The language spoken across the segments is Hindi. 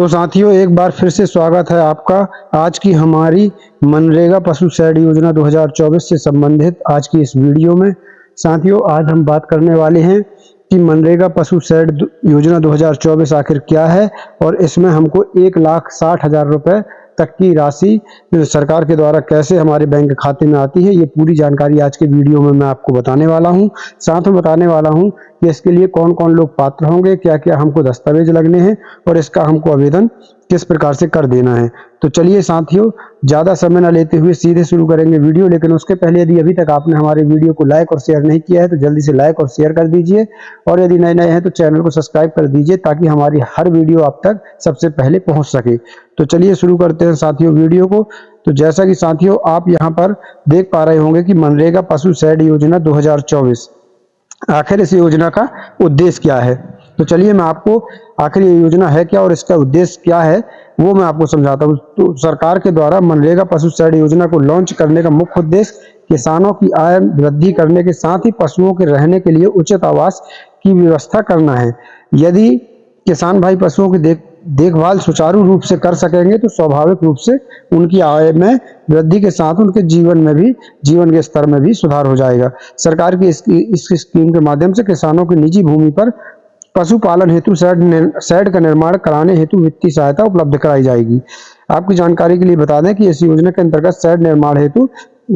तो साथियों, एक बार फिर से स्वागत है आपका आज की हमारी मनरेगा पशु शेड योजना 2024 से संबंधित आज की इस वीडियो में। साथियों, आज हम बात करने वाले हैं कि मनरेगा पशु शेड योजना 2024 आखिर क्या है और इसमें हमको 1,60,000 रुपए तक की राशि सरकार के द्वारा कैसे हमारे बैंक खाते में आती है। ये पूरी जानकारी आज के वीडियो में मैं आपको बताने वाला हूँ। साथ में बताने वाला हूँ कि इसके लिए कौन कौन लोग पात्र होंगे, क्या क्या हमको दस्तावेज लगने हैं और इसका हमको आवेदन किस प्रकार से कर देना है। तो चलिए साथियों, ज़्यादा समय न लेते हुए सीधे शुरू करेंगे वीडियो। लेकिन उसके पहले यदि अभी तक आपने हमारे वीडियो को लाइक और शेयर नहीं किया है तो जल्दी से लाइक और शेयर कर दीजिए, और यदि नए नए हैं तो चैनल को सब्सक्राइब कर दीजिए ताकि हमारी हर वीडियो आप तक सबसे पहले पहुंच सके। तो चलिए शुरू करते हैं साथियों वीडियो को। तो जैसा कि साथियों आप यहाँ पर देख पा रहे होंगे कि मनरेगा पशु शेड योजना 2024, आखिर इस योजना का उद्देश्य क्या है। तो चलिए मैं आपको आखिर ये योजना है क्या और इसका उद्देश्य क्या है वो मैं आपको समझाता हूँ। तो सरकार के द्वारा मनरेगा पशु शेड योजना को लॉन्च करने का मुख्य उद्देश्य किसानों की आय वृद्धि करने के साथ ही पशुओं के रहने के लिए उचित आवास की व्यवस्था करना है। यदि किसान भाई पशुओं की देखभाल सुचारू रूप से कर सकेंगे तो स्वाभाविक रूप से उनकी आय में वृद्धि के साथ उनके जीवन के स्तर में भी सुधार हो जाएगा। सरकार की इस स्कीम के माध्यम से किसानों की निजी भूमि पर पशुपालन हेतु शेड का निर्माण कराने हेतु वित्तीय सहायता उपलब्ध कराई जाएगी। आपकी जानकारी के लिए बता दें कि इस योजना के अंतर्गत शेड निर्माण हेतु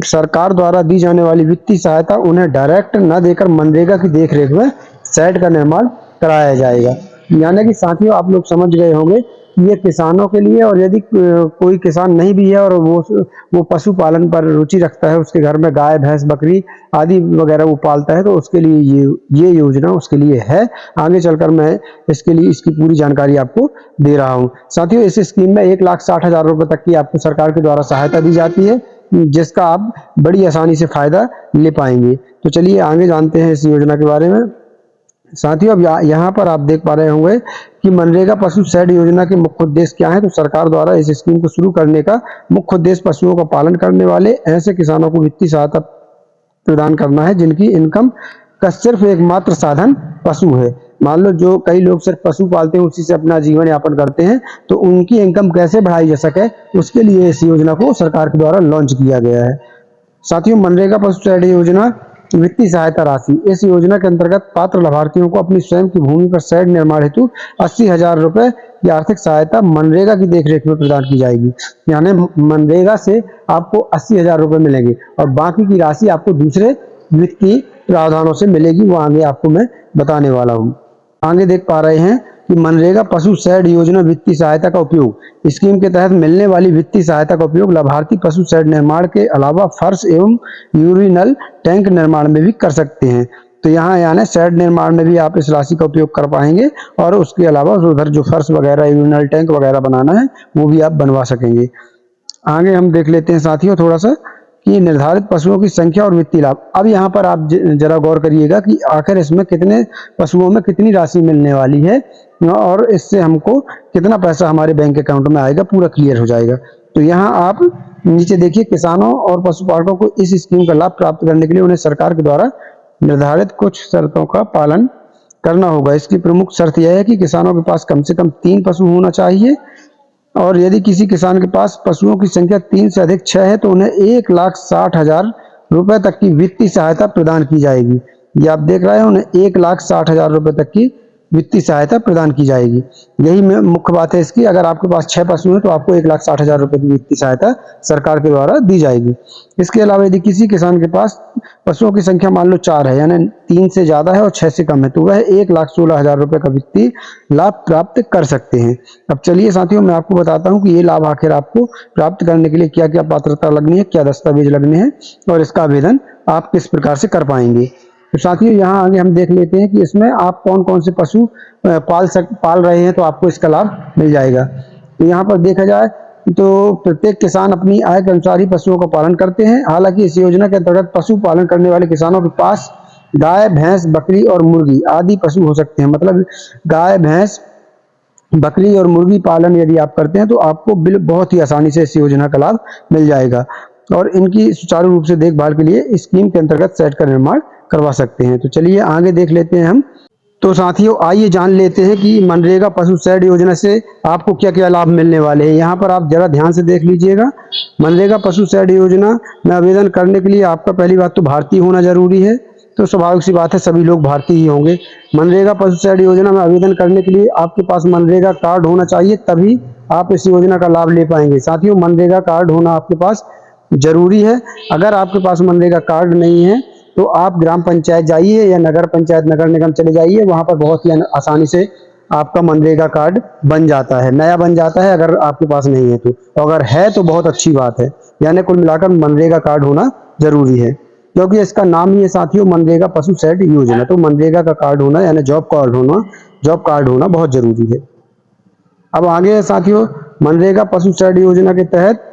सरकार द्वारा दी जाने वाली वित्तीय सहायता उन्हें डायरेक्ट न देकर मनरेगा की देखरेख में शेड का निर्माण कराया जाएगा। यानी कि साथियों आप लोग समझ गए होंगे कि ये किसानों के लिए, और यदि कोई किसान नहीं भी है और वो पशुपालन पर रुचि रखता है, उसके घर में गाय भैंस बकरी आदि वगैरह वो पालता है, तो उसके लिए ये योजना उसके लिए है। आगे चलकर मैं इसके लिए इसकी पूरी जानकारी आपको दे रहा हूँ। साथियों, इस स्कीम में 1,60,000 रुपए तक की आपको सरकार के द्वारा सहायता दी जाती है, जिसका आप बड़ी आसानी से फायदा ले पाएंगे। तो चलिए आगे जानते हैं इस योजना के बारे में। साथियों, अब यहाँ पर आप देख पा रहे होंगे कि मनरेगा पशु शेड योजना के मुख्य उद्देश्य क्या है। तो सरकार द्वारा इस स्कीम को शुरू करने का मुख्य उद्देश्य पशुओं का पालन करने वाले ऐसे किसानों को वित्तीय सहायता प्रदान करना है जिनकी इनकम का सिर्फ एकमात्र साधन पशु है। मान लो जो कई लोग सिर्फ पशु पालते हैं, उसी से अपना जीवन यापन करते हैं, तो उनकी इनकम कैसे बढ़ाई जा सके उसके लिए इस योजना को सरकार के द्वारा लॉन्च किया गया है। साथियों, मनरेगा पशु शेड योजना वित्तीय सहायता राशि, इस योजना के अंतर्गत पात्र लाभार्थियों को अपनी स्वयं की भूमि पर शेड निर्माण हेतु 80,000 रुपए की आर्थिक सहायता मनरेगा की देखरेख में प्रदान की जाएगी। यानी मनरेगा से आपको 80,000 रुपए मिलेंगे और बाकी की राशि आपको दूसरे वित्तीय प्रावधानों से मिलेगी, वो आगे आपको मैं बताने वाला हूँ। आगे देख पा रहे हैं कि मनरेगा पशु शेड योजना वित्तीय सहायता का उपयोग, स्कीम के तहत मिलने वाली वित्तीय सहायता का उपयोग लाभार्थी पशु शेड निर्माण के अलावा फर्श एवं यूरिनल टैंक निर्माण में भी कर सकते हैं। तो यहाँ यानी शेड निर्माण में भी आप इस राशि का उपयोग कर पाएंगे, और उसके अलावा उधर जो फर्श वगैरह यूरिनल टैंक वगैरह बनाना है वो भी आप बनवा सकेंगे। आगे हम देख लेते हैं साथियों थोड़ा सा कि निर्धारित पशुओं की संख्या और वित्तीय लाभ। अब यहाँ पर आप जरा गौर करिएगा कि आखिर इसमें कितने पशुओं में कितनी राशि मिलने वाली है और इससे हमको कितना पैसा हमारे बैंक अकाउंट में आएगा, पूरा क्लियर हो जाएगा। तो यहाँ आप नीचे देखिए, किसानों और पशुपालकों को इस स्कीम का लाभ प्राप्त करने के लिए उन्हें सरकार के द्वारा निर्धारित कुछ शर्तों का पालन करना होगा। इसकी प्रमुख शर्त यह है कि किसानों के पास कम से कम 3 पशु होना चाहिए, और यदि किसी किसान के पास पशुओं की संख्या 3 से अधिक 6 है तो उन्हें 1,60,000 रुपए तक की वित्तीय सहायता प्रदान की जाएगी। ये आप देख रहे हैं, उन्हें 1,60,000 रुपए तक की वित्तीय सहायता प्रदान की जाएगी। यही मुख्य बात है इसकी। अगर आपके पास 6 पशु हैं तो आपको 1,60,000 रुपए की वित्तीय सहायता सरकार के द्वारा दी जाएगी। इसके अलावा यदि किसी किसान के पास पशुओं की संख्या मान लो 4 है, यानी 3 से ज्यादा है और 6 से कम है, तो वह 1,16,000 रुपए का वित्तीय लाभ प्राप्त कर सकते हैं। अब चलिए साथियों, मैं आपको बताता हूँ कि ये लाभ आखिर आपको प्राप्त करने के लिए क्या क्या पात्रता लगनी है, क्या दस्तावेज लगने हैं और इसका आवेदन आप किस प्रकार से कर पाएंगे। तो साथियों यहाँ आगे हम देख लेते हैं कि इसमें आप कौन कौन से पशु पाल रहे हैं तो आपको इसका लाभ मिल जाएगा। तो यहाँ पर देखा जाए तो प्रत्येक किसान अपनी आय के अनुसार ही पशुओं का पालन करते हैं। हालांकि इस योजना के अंतर्गत पशु पालन करने वाले किसानों के पास गाय भैंस बकरी और मुर्गी आदि पशु हो सकते हैं। मतलब गाय भैंस बकरी और मुर्गी पालन यदि आप करते हैं तो आपको बहुत ही आसानी से इस योजना का लाभ मिल जाएगा, और इनकी सुचारू रूप से देखभाल के लिए स्कीम के अंतर्गत शेड का निर्माण करवा सकते हैं। तो चलिए आगे देख लेते हैं हम तो साथियों आइए जान लेते हैं कि मनरेगा पशु शेड योजना से आपको क्या क्या लाभ मिलने वाले हैं। यहाँ पर आप जरा ध्यान से देख लीजिएगा। मनरेगा पशु शेड योजना में आवेदन करने के लिए आपका पहली बात तो भारतीय होना जरूरी है। तो स्वाभाविक सी बात है, सभी लोग भारतीय ही होंगे। मनरेगा पशु शेड योजना में आवेदन करने के लिए आपके पास मनरेगा कार्ड होना चाहिए, तभी आप इस योजना का लाभ ले पाएंगे। साथियों मनरेगा कार्ड होना आपके पास जरूरी है। अगर आपके पास मनरेगा कार्ड नहीं है तो आप ग्राम पंचायत जाइए या नगर पंचायत नगर निगम चले जाइए, वहां पर बहुत ही आसानी से आपका मनरेगा कार्ड बन जाता है, नया बन जाता है अगर आपके पास नहीं है तो। अगर है तो बहुत अच्छी बात है। यानी कुल मिलाकर मनरेगा कार्ड होना जरूरी है, क्योंकि इसका नाम ही है साथियों मनरेगा पशु शेड योजना। तो मनरेगा का कार्ड होना यानी जॉब कार्ड होना बहुत जरूरी है। अब आगे है साथियों, मनरेगा पशु शेड योजना के तहत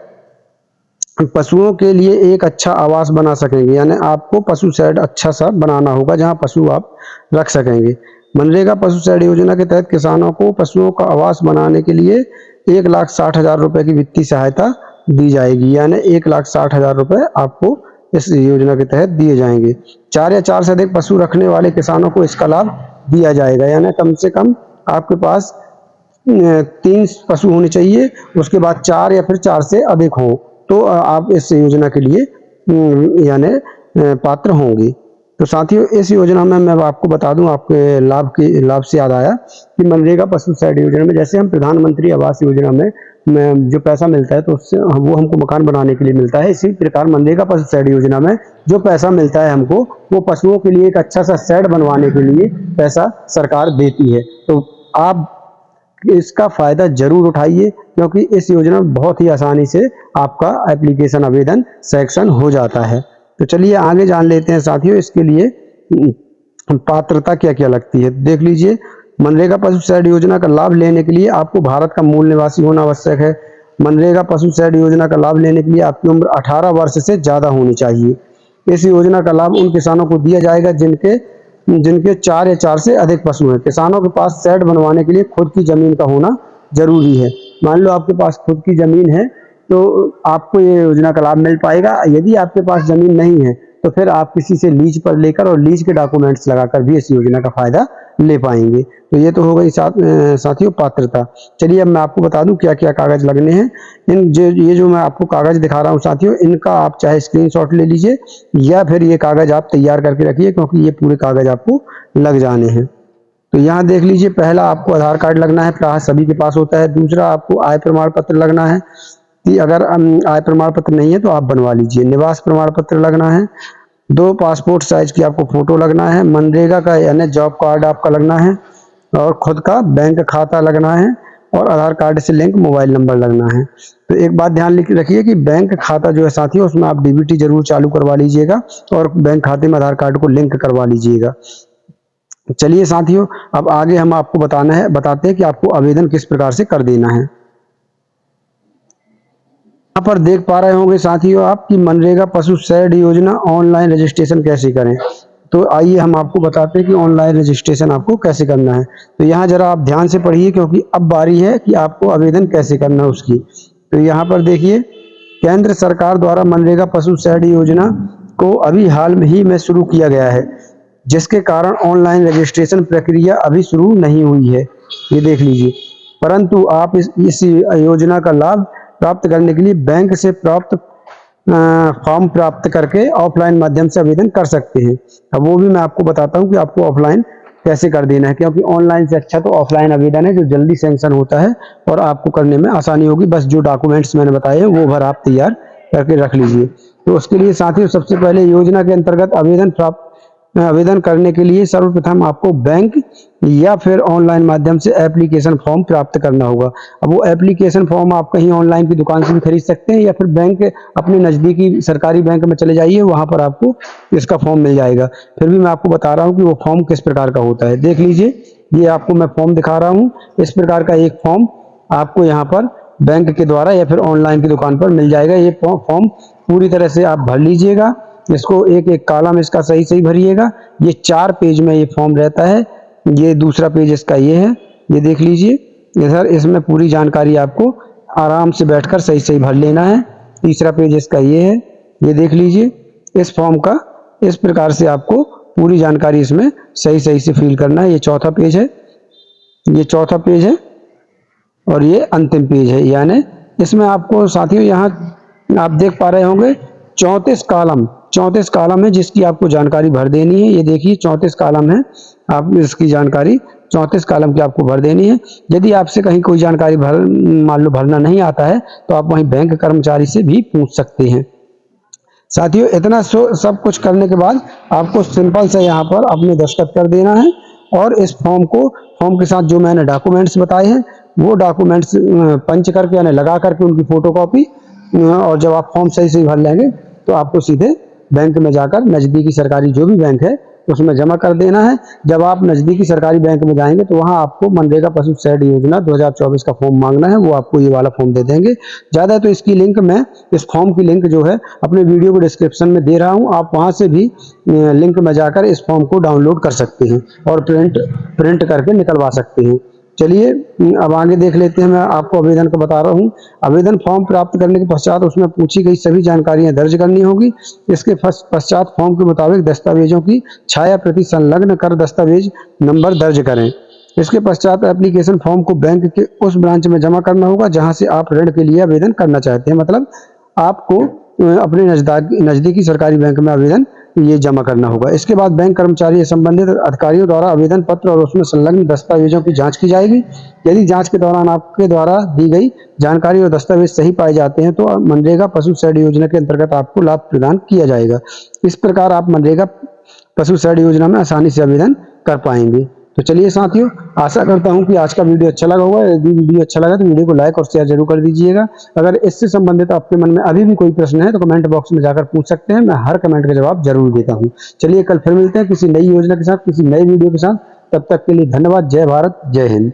पशुओं के लिए एक अच्छा आवास बना सकेंगे। यानी आपको पशु शेड अच्छा सा बनाना होगा जहां पशु आप रख सकेंगे। मनरेगा पशु शेड योजना के तहत किसानों को पशुओं का आवास बनाने के लिए 1,60,000 रुपए की वित्तीय सहायता दी जाएगी। यानी 1,60,000 रुपए आपको इस योजना के तहत दिए जाएंगे। 4 या 4 से अधिक पशु रखने वाले किसानों को इसका लाभ दिया जाएगा। यानी कम से कम आपके पास 3 पशु होने चाहिए, उसके बाद 4 या फिर 4 से अधिक हो तो आप इस योजना के लिए यानी पात्र होंगे। तो साथियों इस योजना में मैं आपको बता दूं, आपके लाभ से याद आया कि मनरेगा पशु शेड योजना में जैसे हम प्रधानमंत्री आवास योजना में जो पैसा मिलता है तो उससे वो हमको मकान बनाने के लिए मिलता है, इसी प्रकार मनरेगा पशु शेड योजना में जो पैसा मिलता है हमको वो पशुओं के लिए एक अच्छा सा शेड बनवाने के लिए पैसा सरकार देती है। तो आप इसका फायदा जरूर उठाइए, क्योंकि इस योजना में बहुत ही आसानी से आपका एप्लीकेशन आवेदन सैंक्शन हो जाता है। तो चलिए आगे जान लेते हैं साथियों इसके लिए पात्रता क्या क्या लगती है। देख लीजिए, मनरेगा पशु शेड योजना का लाभ लेने के लिए आपको भारत का मूल निवासी होना आवश्यक है। मनरेगा पशु शेड योजना का लाभ लेने के लिए आपकी उम्र 18 वर्ष से ज्यादा होनी चाहिए। इस योजना का लाभ उन किसानों को दिया जाएगा जिनके 4 या 4 से अधिक पशु हैं। किसानों के पास शेड बनवाने के लिए खुद की जमीन का होना जरूरी है। मान लो आपके पास खुद की जमीन है तो आपको ये योजना का लाभ मिल पाएगा। यदि आपके पास जमीन नहीं है तो फिर आप किसी से लीज पर लेकर और लीज के डॉक्यूमेंट्स लगाकर भी इस योजना का फायदा ले पाएंगे। तो ये तो हो गई साथियों पात्रता। चलिए अब मैं आपको बता दूं क्या क्या कागज लगने हैं। ये जो मैं आपको कागज दिखा रहा हूं साथियों, इनका आप चाहे स्क्रीनशॉट ले लीजिए या फिर ये कागज आप तैयार करके रखिए, क्योंकि ये पूरे कागज आपको लग जाने हैं। तो यहाँ देख लीजिए, पहला आपको आधार कार्ड लगना है, सभी के पास होता है। दूसरा आपको आय प्रमाण पत्र लगना है कि अगर आय प्रमाण पत्र नहीं है तो आप बनवा लीजिए। निवास प्रमाण पत्र लगना है। 2 पासपोर्ट साइज की आपको फोटो लगना है। मनरेगा का यानी जॉब कार्ड आपका लगना है और खुद का बैंक खाता लगना है और आधार कार्ड से लिंक मोबाइल नंबर लगना है। तो एक बात ध्यान रखिए कि बैंक खाता जो है साथियों उसमें आप डीबीटी जरूर चालू करवा लीजिएगा और बैंक खाते में आधार कार्ड को लिंक करवा लीजिएगा। चलिए साथियों अब आगे हम आपको बताते हैं कि आपको आवेदन किस प्रकार से कर देना है। यहाँ पर देख पा रहे होंगे साथियों आप कि मनरेगा पशु शेड योजना ऑनलाइन रजिस्ट्रेशन कैसे करें। तो आइए हम आपको बताते हैं कि ऑनलाइन रजिस्ट्रेशन आपको कैसे करना है। तो यहाँ जरा आप ध्यान से पढ़िए, क्योंकि अब बारी है कि आपको आवेदन कैसे करना है उसकी। तो यहाँ पर देखिए, केंद्र सरकार द्वारा मनरेगा पशु शेड योजना को अभी हाल में शुरू किया गया है, जिसके कारण ऑनलाइन रजिस्ट्रेशन प्रक्रिया अभी शुरू नहीं हुई है, ये देख लीजिए। परंतु आप इस योजना का लाभ प्राप्त करने के लिए बैंक से फॉर्म प्राप्त करके ऑफलाइन माध्यम से आवेदन कर सकते हैं। अब वो भी मैं आपको बताता हूँ कि आपको ऑफलाइन कैसे कर देना है, क्योंकि ऑनलाइन से अच्छा तो ऑफलाइन आवेदन है जो जल्दी सैंक्शन होता है और आपको करने में आसानी होगी। बस जो डॉक्यूमेंट्स मैंने बताए हैं वो भर आप तैयार करके रख लीजिए। तो उसके लिए साथियों सबसे पहले योजना के अंतर्गत आवेदन करने के लिए सर्वप्रथम आपको बैंक या फिर ऑनलाइन माध्यम से एप्लीकेशन फॉर्म प्राप्त करना होगा। अब वो एप्लीकेशन फॉर्म आप कहीं ऑनलाइन की दुकान से भी खरीद सकते हैं या फिर बैंक अपने नज़दीकी सरकारी बैंक में चले जाइए, वहां पर आपको इसका फॉर्म मिल जाएगा। फिर भी मैं आपको बता रहा हूँ कि वो फॉर्म किस प्रकार का होता है। देख लीजिए, ये आपको मैं फॉर्म दिखा रहा हूँ। इस प्रकार का एक फॉर्म आपको यहाँ पर बैंक के द्वारा या फिर ऑनलाइन की दुकान पर मिल जाएगा। ये फॉर्म पूरी तरह से आप भर लीजिएगा, इसको एक एक कॉलम इसका सही भरिएगा। ये 4 पेज में ये फॉर्म रहता है। ये दूसरा पेज इसका ये है, ये देख लीजिए इधर, इसमें पूरी जानकारी आपको आराम से बैठकर सही भर लेना है। तीसरा पेज इसका ये है, ये देख लीजिए। इस फॉर्म का इस प्रकार से आपको पूरी जानकारी इसमें सही सही से फिल करना है। ये चौथा पेज है, ये चौथा पेज है और ये अंतिम पेज है। यानी इसमें आपको साथियों यहाँ आप देख पा रहे होंगे 34 कॉलम है जिसकी आपको जानकारी भर देनी है। ये देखिए 34 कॉलम है, आप इसकी जानकारी 34 कॉलम की आपको भर देनी है। यदि आपसे कहीं कोई जानकारी मान लो भरना नहीं आता है तो आप वहीं बैंक कर्मचारी से भी पूछ सकते हैं। साथियों इतना सब कुछ करने के बाद आपको सिंपल से यहाँ पर अपने दस्तखत कर देना है और इस फॉर्म के साथ जो मैंने डॉक्यूमेंट्स बताए हैं वो डॉक्यूमेंट्स पंच करके यानी लगा करके उनकी फोटोकॉपी, और जब आप फॉर्म सही से भर लेंगे तो आपको सीधे बैंक में जाकर नज़दीकी सरकारी जो भी बैंक है उसमें जमा कर देना है। जब आप नज़दीकी सरकारी बैंक में जाएंगे तो वहां आपको मनरेगा पशु शहरी योजना 2024 का फॉर्म मांगना है, वो आपको ये वाला फॉर्म दे देंगे। ज़्यादा तो इसकी लिंक मैं इस फॉर्म की लिंक जो है अपने वीडियो को डिस्क्रिप्शन में दे रहा हूँ, आप वहां से भी लिंक में जाकर इस फॉर्म को डाउनलोड कर सकते हैं और प्रिंट करके निकलवा सकते हैं। चलिए अब आगे देख लेते हैं। मैं आपको आवेदन का बता रहा हूँ। आवेदन फॉर्म प्राप्त करने के पश्चात उसमें पूछी गई सभी जानकारियां दर्ज करनी होगी। इसके पश्चात फॉर्म के मुताबिक दस्तावेजों की छाया प्रति संलग्न कर दस्तावेज नंबर दर्ज करें। इसके पश्चात एप्लीकेशन फॉर्म को बैंक के उस ब्रांच में जमा करना होगा जहां से आप ऋण के लिए आवेदन करना चाहते हैं। मतलब आपको अपने नजदीकी सरकारी बैंक में आवेदन ये जमा करना होगा। इसके बाद बैंक कर्मचारी या संबंधित अधिकारियों द्वारा आवेदन पत्र और उसमें संलग्न दस्तावेजों की जांच की जाएगी। यदि जांच के दौरान आपके द्वारा दी गई जानकारी और दस्तावेज सही पाए जाते हैं तो मनरेगा पशु शहरी योजना के अंतर्गत आपको लाभ प्रदान किया जाएगा। इस प्रकार आप मनरेगा पशु शहरी योजना में आसानी से आवेदन कर पाएंगे। तो चलिए साथियों, आशा करता हूं कि आज का वीडियो अच्छा लगा होगा। यदि वीडियो अच्छा लगा तो वीडियो को लाइक और शेयर जरूर कर दीजिएगा। अगर इससे संबंधित आपके मन में अभी भी कोई प्रश्न है तो कमेंट बॉक्स में जाकर पूछ सकते हैं, मैं हर कमेंट का जवाब जरूर देता हूं। चलिए कल फिर मिलते हैं किसी नई योजना के साथ, किसी नई वीडियो के साथ। तब तक के लिए धन्यवाद। जय भारत, जय हिंद।